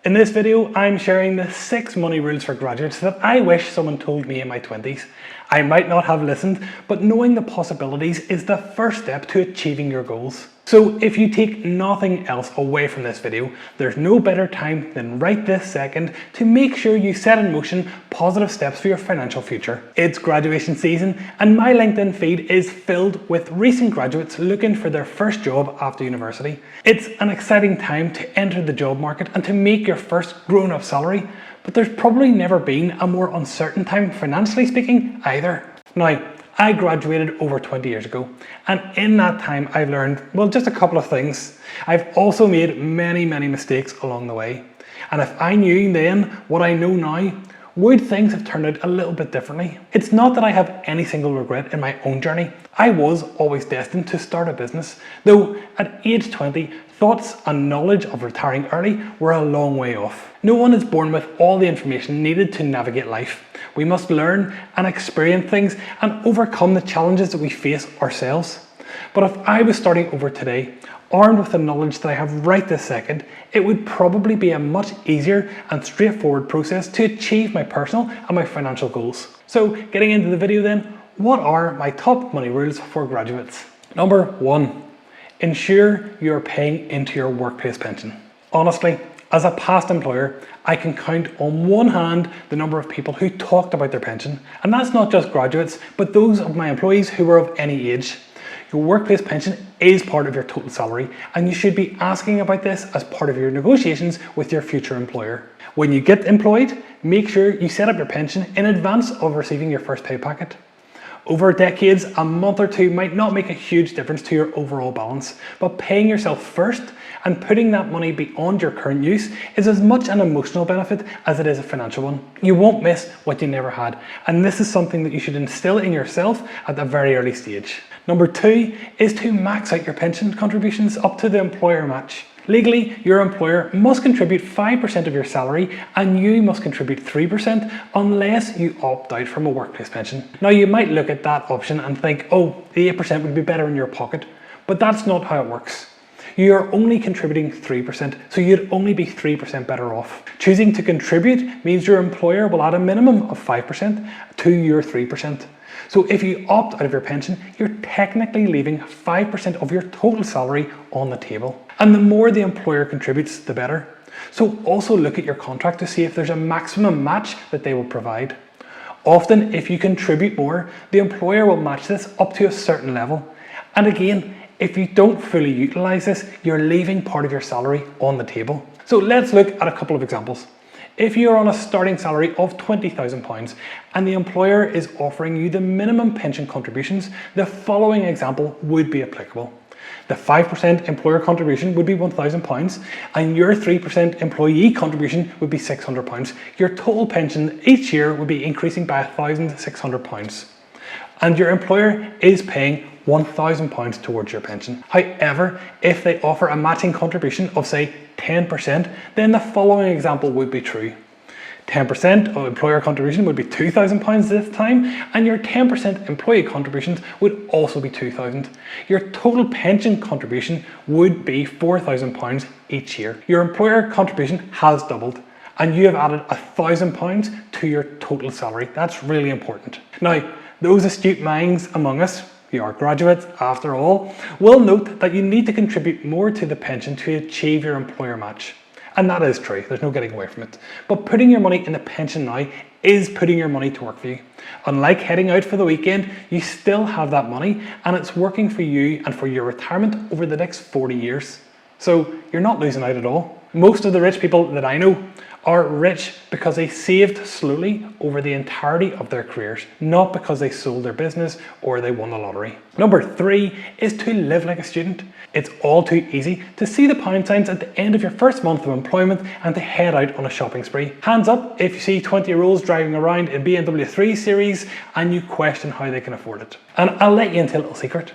In this video, I'm sharing the 6 money rules for graduates that I wish someone told me in my 20s. I might not have listened, but knowing the possibilities is the first step to achieving your goals. So if you take nothing else away from this video, there's no better time than right this second to make sure you set in motion positive steps for your financial future. It's graduation season and my LinkedIn feed is filled with recent graduates looking for their first job after university. It's an exciting time to enter the job market and to make your first grown-up salary, but there's probably never been a more uncertain time financially speaking either. Now, I graduated over 20 years ago, and in that time I've learned, well, just a couple of things. I've also made many mistakes along the way. And if I knew then what I know now, would things have turned out a little bit differently? It's not that I have any single regret in my own journey. I was always destined to start a business, though at age 20, thoughts and knowledge of retiring early were a long way off. No one is born with all the information needed to navigate life. We must learn and experience things and overcome the challenges that we face ourselves. But if I was starting over today, armed with the knowledge that I have right this second, it would probably be a much easier and straightforward process to achieve my personal and my financial goals. So getting into the video then, what are my top money rules for graduates? Number 1, ensure you're paying into your workplace pension. Honestly, as a past employer, I can count on one hand the number of people who talked about their pension, and that's not just graduates, but those of my employees who were of any age. Your workplace pension is part of your total salary, and you should be asking about this as part of your negotiations with your future employer. When you get employed, make sure you set up your pension in advance of receiving your first pay packet. Over decades, a month or two might not make a huge difference to your overall balance, but paying yourself first and putting that money beyond your current use is as much an emotional benefit as it is a financial one. You won't miss what you never had, and this is something that you should instill in yourself at a very early stage. Number 2 is to max out your pension contributions up to the employer match. Legally, your employer must contribute 5% of your salary and you must contribute 3% unless you opt out from a workplace pension. Now you might look at that option and think, oh, the 8% would be better in your pocket, but that's not how it works. You are only contributing 3%, so you'd only be 3% better off. Choosing to contribute means your employer will add a minimum of 5% to your 3%. So if you opt out of your pension, you're technically leaving 5% of your total salary on the table. And the more the employer contributes, the better. So also look at your contract to see if there's a maximum match that they will provide. Often, if you contribute more, the employer will match this up to a certain level. And again, if you don't fully utilize this, you're leaving part of your salary on the table. So let's look at a couple of examples. If you're on a starting salary of £20,000 and the employer is offering you the minimum pension contributions, the following example would be applicable. The 5% employer contribution would be £1,000 and your 3% employee contribution would be £600. Your total pension each year would be increasing by £1,600. And your employer is paying £1,000 towards your pension. However, if they offer a matching contribution of say 10%, then the following example would be true. 10% of employer contribution would be £2,000 this time, and your 10% employee contributions would also be £2,000. Your total pension contribution would be £4,000 each year. Your employer contribution has doubled, and you have added £1,000 to your total salary. That's really important. Now, those astute minds among us, you are graduates after all, will note that you need to contribute more to the pension to achieve your employer match. And that is true, there's no getting away from it. But putting your money in the pension now is putting your money to work for you. Unlike heading out for the weekend, you still have that money and it's working for you and for your retirement over the next 40 years. So you're not losing out at all. Most of the rich people that I know are rich because they saved slowly over the entirety of their careers, not because they sold their business or they won the lottery. Number 3 is to live like a student. It's all too easy to see the pound signs at the end of your first month of employment and to head out on a shopping spree. Hands up if you see 20-year-olds driving around in BMW 3 Series and you question how they can afford it. And I'll let you into a little secret,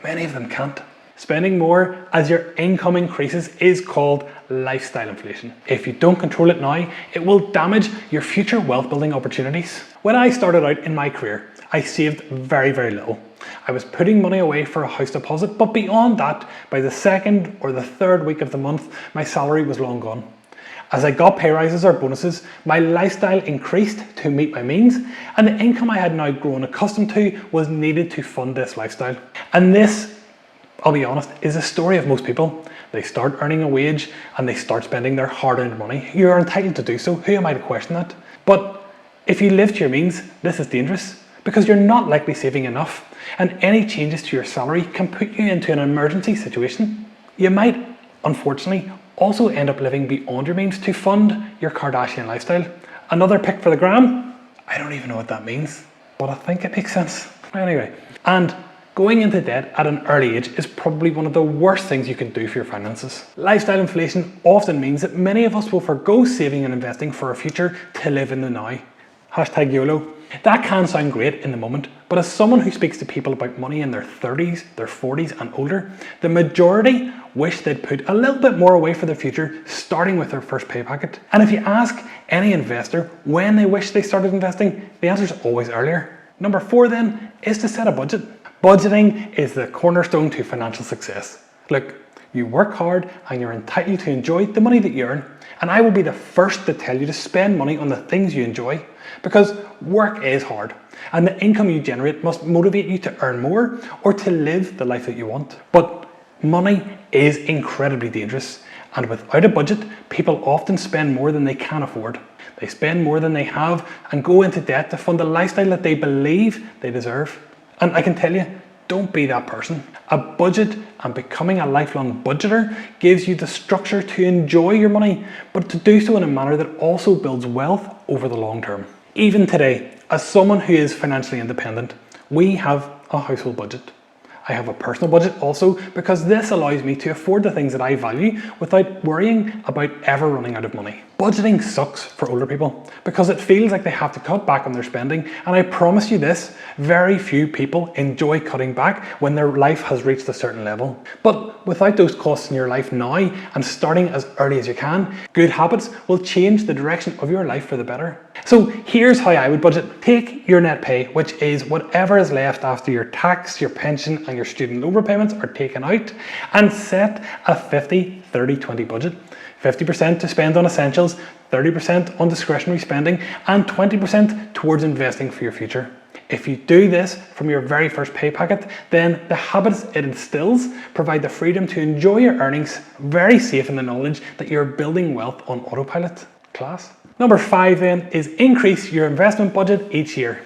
many of them can't. Spending more as your income increases is called lifestyle inflation. If you don't control it now, it will damage your future wealth building opportunities. When I started out in my career, I saved very little. I was putting money away for a house deposit, but beyond that, by the second or the third week of the month, my salary was long gone. As I got pay rises or bonuses, my lifestyle increased to meet my means, and the income I had now grown accustomed to was needed to fund this lifestyle. And this, I'll be honest, is the story of most people. They start earning a wage and they start spending their hard-earned money. You are entitled to do so. Who am I to question that? But if you live to your means, this is dangerous because you're not likely saving enough, and any changes to your salary can put you into an emergency situation. You might, unfortunately, also end up living beyond your means to fund your Kardashian lifestyle. Another pick for the gram? I don't even know what that means, but I think it makes sense. Anyway, and going into debt at an early age is probably one of the worst things you can do for your finances. Lifestyle inflation often means that many of us will forgo saving and investing for a future to live in the now. Hashtag YOLO. That can sound great in the moment, but as someone who speaks to people about money in their 30s, their 40s and older, the majority wish they'd put a little bit more away for the future, starting with their first pay packet. And if you ask any investor when they wish they started investing, the answer is always earlier. Number 4 then is to set a budget. Budgeting is the cornerstone to financial success. Look, you work hard and you're entitled to enjoy the money that you earn. And I will be the first to tell you to spend money on the things you enjoy, because work is hard and the income you generate must motivate you to earn more or to live the life that you want. But money is incredibly dangerous, and without a budget, people often spend more than they can afford. They spend more than they have and go into debt to fund a lifestyle that they believe they deserve. And I can tell you, don't be that person. A budget and becoming a lifelong budgeter gives you the structure to enjoy your money, but to do so in a manner that also builds wealth over the long term. Even today, as someone who is financially independent, we have a household budget. I have a personal budget also, because this allows me to afford the things that I value without worrying about ever running out of money. Budgeting sucks for older people because it feels like they have to cut back on their spending, and I promise you this, very few people enjoy cutting back when their life has reached a certain level. But without those costs in your life now and starting as early as you can, good habits will change the direction of your life for the better. So here's how I would budget. Take your net pay, which is whatever is left after your tax, your pension and your student loan repayments are taken out, and set a 50-30-20 budget. 50% to spend on essentials, 30% on discretionary spending, and 20% towards investing for your future. If you do this from your very first pay packet, then the habits it instills provide the freedom to enjoy your earnings, very safe in the knowledge that you're building wealth on autopilot. Class. Number 5 then is increase your investment budget each year.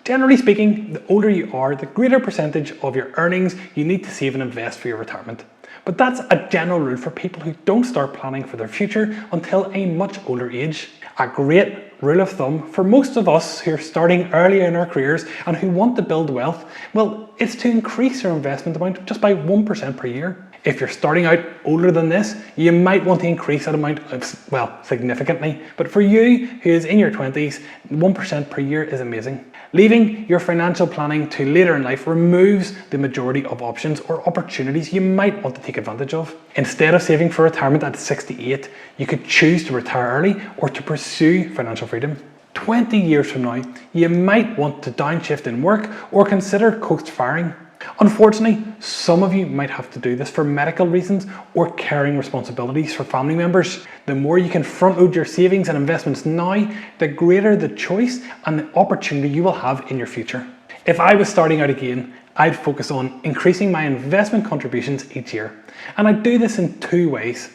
Generally speaking, the older you are, the greater percentage of your earnings you need to save and invest for your retirement. But that's a general rule for people who don't start planning for their future until a much older age. A great rule of thumb for most of us who are starting early in our careers and who want to build wealth, well, it's to increase your investment amount just by 1% per year. If you're starting out older than this, you might want to increase that amount, significantly. But for you, who is in your 20s, 1% per year is amazing. Leaving your financial planning to later in life removes the majority of options or opportunities you might want to take advantage of. Instead of saving for retirement at 68, you could choose to retire early or to pursue financial freedom. 20 years from now, you might want to downshift in work or consider coast firing. Unfortunately, some of you might have to do this for medical reasons or caring responsibilities for family members. The more you can front load your savings and investments now, the greater the choice and the opportunity you will have in your future. If I was starting out again, I'd focus on increasing my investment contributions each year. And I'd do this in 2 ways.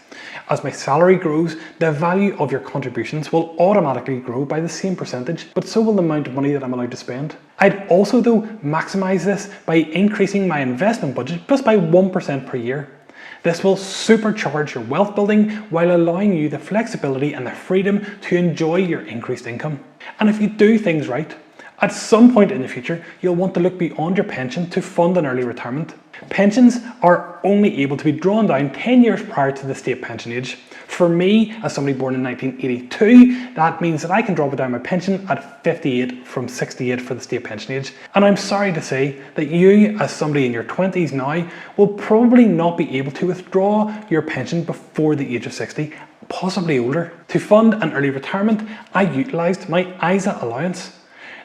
As my salary grows, the value of your contributions will automatically grow by the same percentage, but so will the amount of money that I'm allowed to spend. I'd also though maximize this by increasing my investment budget just by 1% per year. This will supercharge your wealth building while allowing you the flexibility and the freedom to enjoy your increased income. And if you do things right, at some point in the future, you'll want to look beyond your pension to fund an early retirement. Pensions are only able to be drawn down 10 years prior to the state pension age. For me, as somebody born in 1982, that means that I can drop down my pension at 58 from 68 for the state pension age. And I'm sorry to say that you, as somebody in your 20s now, will probably not be able to withdraw your pension before the age of 60, possibly older. To fund an early retirement, I utilised my ISA allowance.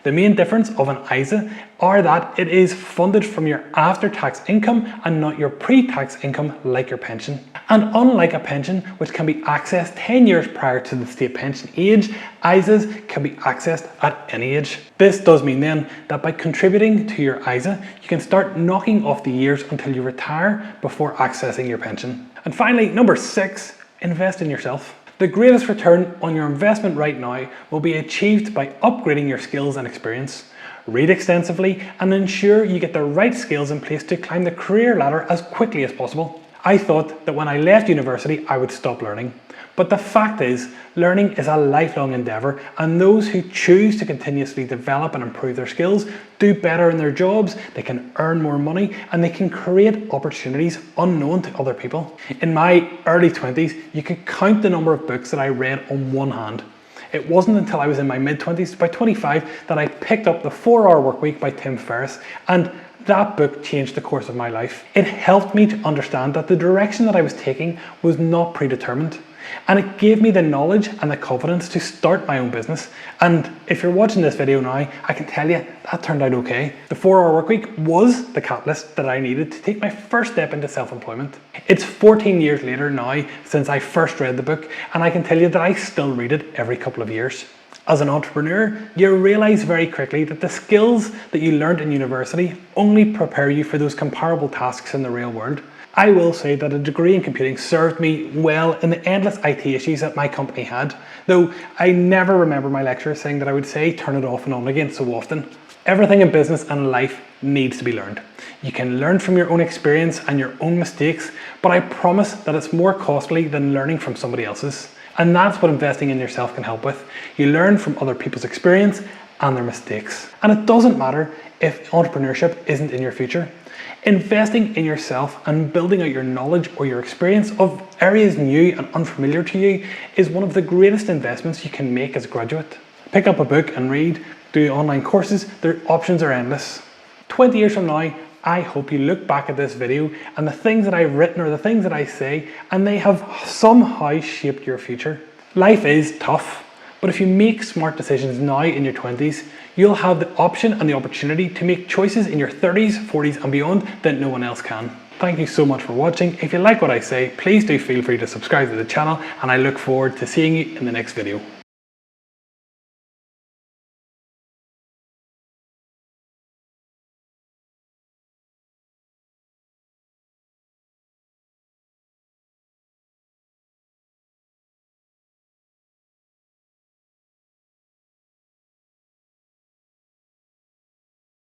The main difference of an ISA are that it is funded from your after-tax income and not your pre-tax income like your pension. And unlike a pension, which can be accessed 10 years prior to the state pension age, ISAs can be accessed at any age. This does mean then that by contributing to your ISA, you can start knocking off the years until you retire before accessing your pension. And finally, number 6, invest in yourself. The greatest return on your investment right now will be achieved by upgrading your skills and experience. Read extensively and ensure you get the right skills in place to climb the career ladder as quickly as possible. I thought that when I left university I would stop learning, but the fact is learning is a lifelong endeavour, and those who choose to continuously develop and improve their skills do better in their jobs, they can earn more money, and they can create opportunities unknown to other people. In my early 20s, you could count the number of books that I read on one hand. It wasn't until I was in my mid-20s, by 25, that I picked up The 4-Hour Workweek by Tim Ferriss, and that book changed the course of my life. It helped me to understand that the direction that I was taking was not predetermined, and it gave me the knowledge and the confidence to start my own business. And if you're watching this video now, I can tell you that turned out okay. The 4-Hour Workweek was the catalyst that I needed to take my first step into self-employment. It's 14 years later now since I first read the book, and I can tell you that I still read it every couple of years. As an entrepreneur, you realise very quickly that the skills that you learned in university only prepare you for those comparable tasks in the real world. I will say that a degree in computing served me well in the endless IT issues that my company had, though I never remember my lecturer saying that I would say turn it off and on again so often. Everything in business and life needs to be learned. You can learn from your own experience and your own mistakes, but I promise that it's more costly than learning from somebody else's. And that's what investing in yourself can help with. You learn from other people's experience and their mistakes. And it doesn't matter if entrepreneurship isn't in your future. Investing in yourself and building out your knowledge or your experience of areas new and unfamiliar to you is one of the greatest investments you can make as a graduate. Pick up a book and read, do online courses, their options are endless. 20 years from now, I hope you look back at this video and the things that I've written or the things that I say, and they have somehow shaped your future. Life is tough, but if you make smart decisions now in your 20s, you'll have the option and the opportunity to make choices in your 30s, 40s and beyond that no one else can. Thank you so much for watching. If you like what I say, please do feel free to subscribe to the channel, and I look forward to seeing you in the next video.